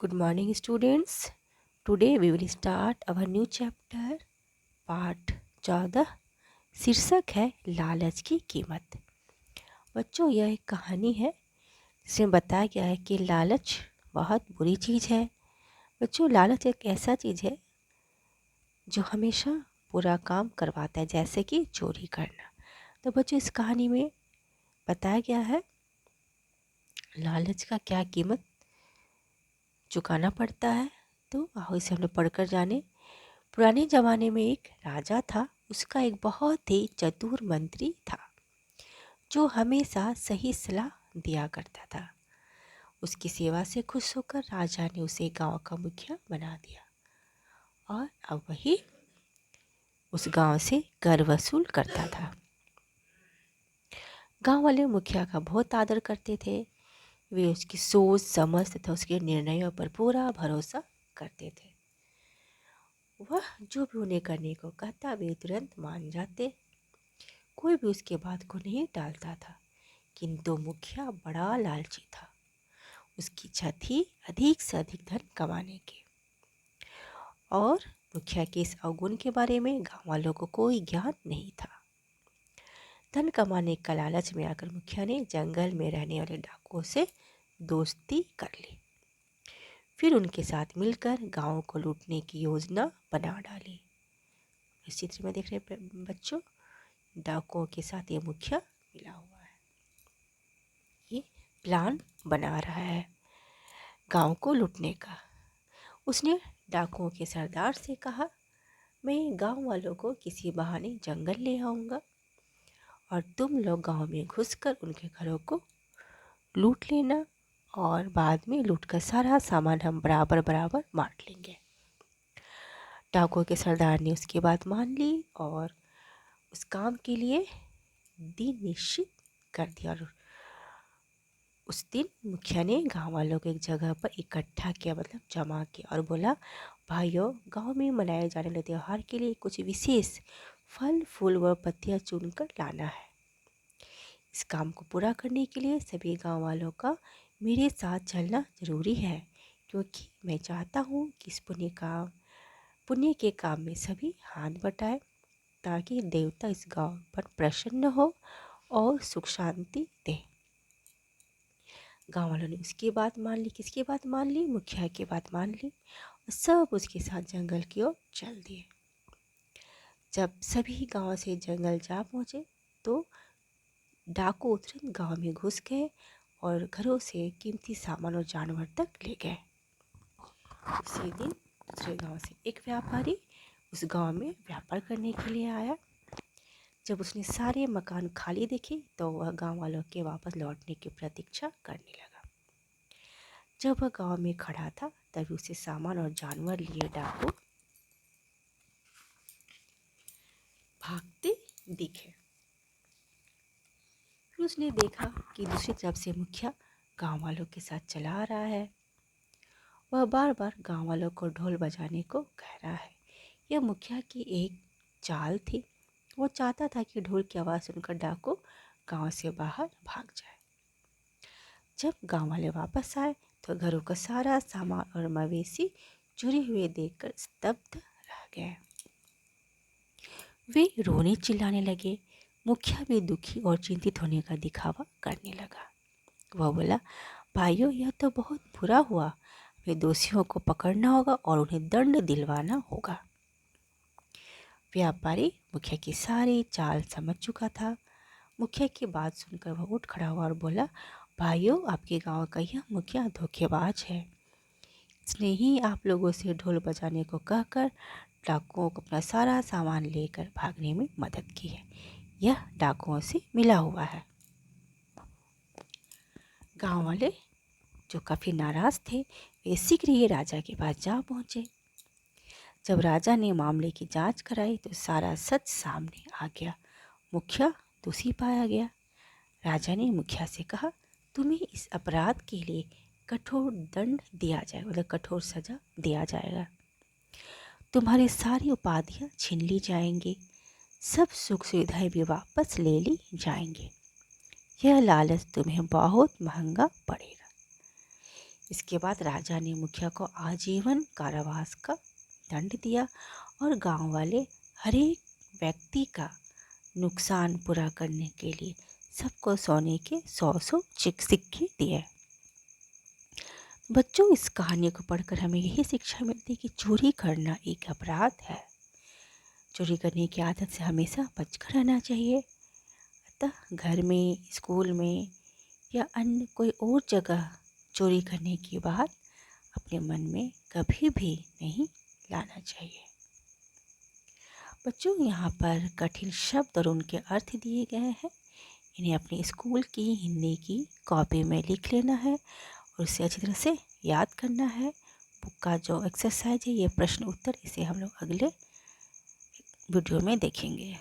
Good morning, students. Today we will start our new chapter, part 14. शीर्षक है लालच की कीमत। बच्चों, यह एक कहानी है जिसमें बताया गया है कि लालच बहुत बुरी चीज़ है। बच्चों, लालच एक ऐसा चीज़ है जो हमेशा बुरा काम करवाता है, जैसे कि चोरी करना। तो बच्चों, इस कहानी में बताया गया है लालच का क्या कीमत चुकाना पड़ता है। तो आओ इसे हम लोग पढ़कर जाने। पुराने ज़माने में एक राजा था। उसका एक बहुत ही चतुर मंत्री था जो हमेशा सही सलाह दिया करता था। उसकी सेवा से खुश होकर राजा ने उसे गांव का मुखिया बना दिया और अब वही उस गांव से कर वसूल करता था। गांव वाले मुखिया का बहुत आदर करते थे। वे उसकी सोच समझ तथा उसके निर्णयों पर पूरा भरोसा करते थे। वह जो भी उन्हें करने को कहता वे तुरंत मान जाते। कोई भी उसके बात को नहीं टालता था। किंतु मुखिया बड़ा लालची था। उसकी इच्छा थी अधिक से अधिक धन कमाने की। और मुखिया के इस अवगुण के बारे में गांव वालों को कोई ज्ञान नहीं था। धन कमाने का लालच में आकर मुखिया ने जंगल में रहने वाले डाकुओं से दोस्ती कर ली। फिर उनके साथ मिलकर गांव को लूटने की योजना बना डाली। इस चित्र में देख रहे बच्चों, डाकुओं के साथ ये मुखिया मिला हुआ है। ये प्लान बना रहा है गांव को लूटने का। उसने डाकुओं के सरदार से कहा, मैं गांव वालों को किसी बहाने जंगल ले आऊँगा और तुम लोग गांव में घुसकर उनके घरों को लूट लेना और बाद में लूटकर सारा सामान हम बराबर बराबर बांट लेंगे। डाकुओं के सरदार ने उसकी बात मान ली और उस काम के लिए दिन निश्चित कर दिया। और उस दिन मुखिया ने गांव वालों को एक जगह पर इकट्ठा किया, मतलब जमा किया, और बोला, भाइयों, गांव में मनाए जाने वाले त्यौहार के लिए कुछ विशेष फल फूल व पत्तियां चुनकर लाना है। इस काम को पूरा करने के लिए सभी गांव वालों का मेरे साथ चलना जरूरी है, क्योंकि मैं चाहता हूँ कि इस पुण्य के काम में सभी हाथ बटाएं, ताकि देवता इस गांव पर प्रसन्न हो और सुख शांति दे। गांव वालों ने उसकी बात मान ली। किसकी बात मान ली? मुखिया की बात मान ली और सब उसके साथ जंगल की ओर चल दिए। जब सभी गांव से जंगल जा पहुंचे तो डाकू तुरंत गांव में घुस गए और घरों से कीमती सामान और जानवर तक ले गए। उसी दिन दूसरे गांव से एक व्यापारी उस गांव में व्यापार करने के लिए आया। जब उसने सारे मकान खाली देखे तो वह गांव वालों के वापस लौटने की प्रतीक्षा करने लगा। जब वह गांव में खड़ा था तभी उसे सामान और जानवर लिए डाकू भागते दिखे। फिर उसने देखा कि दूसरी तरफ से मुखिया गांव वालों के साथ चला आ रहा है। वह बार बार गांव वालों को ढोल बजाने को कह रहा है। यह मुखिया की एक चाल थी। वो चाहता था कि ढोल की आवाज़ सुनकर डाकू गांव से बाहर भाग जाए। जब गांव वाले वापस आए तो घरों का सारा सामान और मवेशी चुरे हुए देखकर स्तब्ध रह गए। वे रोने चिल्लाने लगे। मुखिया भी दुखी और चिंतित होने का दिखावा करने लगा। वह बोला, भाइयों, यह तो बहुत बुरा हुआ। वे दोषियों को पकड़ना होगा और उन्हें दंड दिलवाना होगा। व्यापारी मुखिया की सारी चाल समझ चुका था। मुखिया की बात सुनकर वह उठ खड़ा हुआ और बोला, भाइयों, आपके गांव का यह मुखिया धोखेबाज है। इसने ही आप लोगों से ढोल बजाने को कहकर डाकुओं को अपना सारा सामान लेकर भागने में मदद की है। यह डाकुओं से मिला हुआ है। गांव वाले जो काफ़ी नाराज़ थे वे शीघ्र ही राजा के पास जा पहुँचे। जब राजा ने मामले की जांच कराई तो सारा सच सामने आ गया। मुखिया दोषी पाया गया। राजा ने मुखिया से कहा, तुम्हें इस अपराध के लिए कठोर दंड दिया जाएगा, मतलब कठोर सजा दिया जाएगा। तुम्हारी सारी उपाधियां छीन ली जाएंगी। सब सुख सुविधाएं भी वापस ले ली जाएंगी। यह लालच तुम्हें बहुत महंगा पड़ेगा। इसके बाद राजा ने मुखिया को आजीवन कारावास का दंड दिया और गांव वाले हर एक व्यक्ति का नुकसान पूरा करने के लिए सबको सोने के 100 सिक्के दिए। बच्चों, इस कहानी को पढ़कर हमें यही शिक्षा मिलती है कि चोरी करना एक अपराध है। चोरी करने की आदत से हमेशा बचकर रहना चाहिए। अतः घर में, स्कूल में या अन्य कोई और जगह चोरी करने की बात अपने मन में कभी भी नहीं लाना चाहिए। बच्चों, यहाँ पर कठिन शब्द और उनके अर्थ दिए गए हैं। इन्हें अपने स्कूल की हिंदी की कॉपी में लिख लेना है और उसे अच्छी तरह से याद करना है। बुक का जो एक्सरसाइज है, ये प्रश्न उत्तर, इसे हम लोग अगले वीडियो में देखेंगे।